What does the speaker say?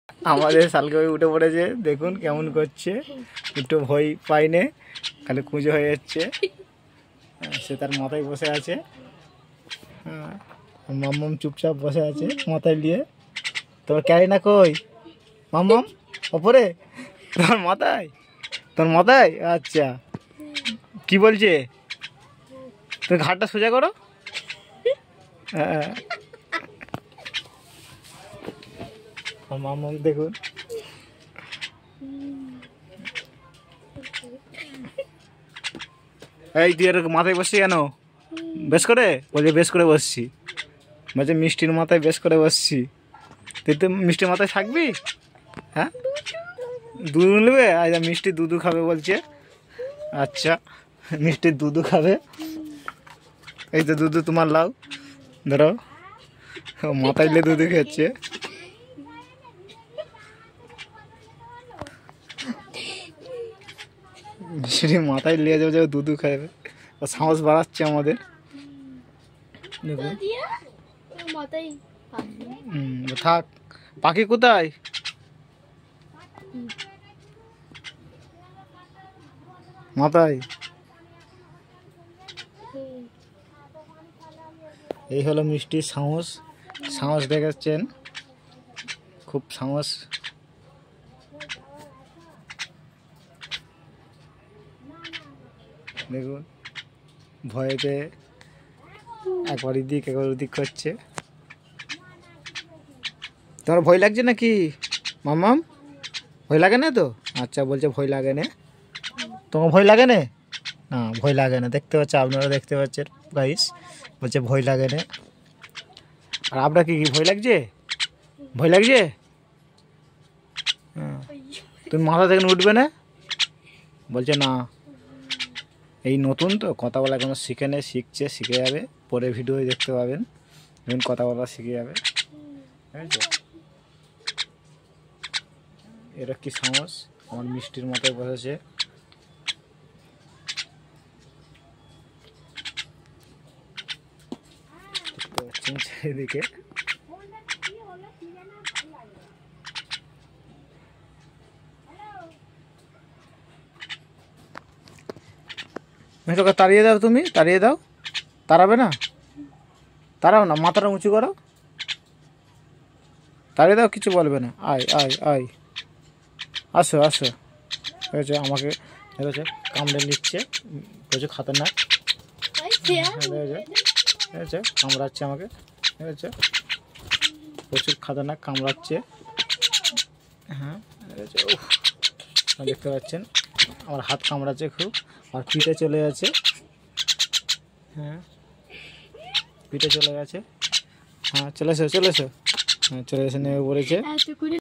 আমাদের শালকে উঠে পড়েছে, দেখুন কেমন করছে, একটু ভয় পাইনে, খালি কুঁজো হয়ে যাচ্ছে। সে তার মাথায় বসে আছে। হ্যাঁ, মাম্মাম চুপচাপ বসে আছে মাথায় নিয়ে। তোর ক্যারি না কই মাম্মাম? ওপরে তোর মাথায়, তোর মাথায়। আচ্ছা, কি বলছে? তোর ঘাটটা সোজা করো। হ্যাঁ, মাম্মাম দেখুন। এই তুই এর মাথায় বসছি কেন? বেশ করে বলছে, বেশ করে বসছি। বলছে মিষ্টির মাথায় বেশ করে বসছি। তুই তো মিষ্টির মাথায় থাকবি? হ্যাঁ, দুধ নেবে? আচ্ছা, মিষ্টি দুধু খাবে বলছে। আচ্ছা, মিষ্টির দুধু খাবে। এই তো দুধু তোমার লাও, ধরো। মাথায় নিয়ে দুধু খাচ্ছে। মিষ্টি মাথায় নিয়ে যাবে, দুধু খাবে। ও সাহস বাড়াচ্ছে আমাদের। থাক। পাখি কোথায়? মাথায়। এই হলো মিষ্টির সাহস। সাহস দেখাচ্ছেন, খুব সাহস। দেখুন ভয়েতে একবার এদিক একবার ওদিক করছে। তোমার ভয় লাগছে নাকি মাম্মাম? ভয় লাগে না তো? আচ্ছা, বলছে ভয় লাগে না। তোমার ভয় লাগে না? না, ভয় লাগে না। দেখতে পাচ্ছে, আপনারা দেখতে পাচ্ছেন গাইস, বলছে ভয় লাগে না। আর আপনার কি ভয় লাগছে? ভয় লাগছে? হ্যাঁ, তুমি মাথা থেকে উঠবে না? বলছে না, এই নতুন তো, কথা বলা এখনো শিখে নেই, শিখছে, শিখে যাবে। পরে ভিডিও দেখতে পাবেন, যখন কথা বলা শিখে যাবে। ঠিক আছে, এরা কি সাহস, আমার মিষ্টির মাথায় বসেছে। দেখতে পাচ্ছেন চারিদিকে। তোকে তাড়িয়ে দাও, তুমি তাড়িয়ে দাও। তাড়াবে না? তাড়াও না, মাথাটা উঁচু করো, তাড়িয়ে দাও, কিছু বলবে না। আয় আয় আয়, আসো আসো। ঠিক আছে, আমাকে ঠিক আছে কামড়ে নিচ্ছে, প্রচুর খাতারনাক। ঠিক আছে, কামড়াচ্ছে আমাকে। ঠিক আছে, প্রচুর খাতারনাক, কামড়াচ্ছে। হ্যাঁ, ঠিক আছে। দেখতে পাচ্ছেন আমার হাত কামড়াচ্ছে খুব, আর পিঠে চলে যাচ্ছে। হ্যাঁ, পিঠে চলে গেছে। হ্যাঁ, চলে এসো চলে এসো। হ্যাঁ, চলে এসে নেমে পড়েছে।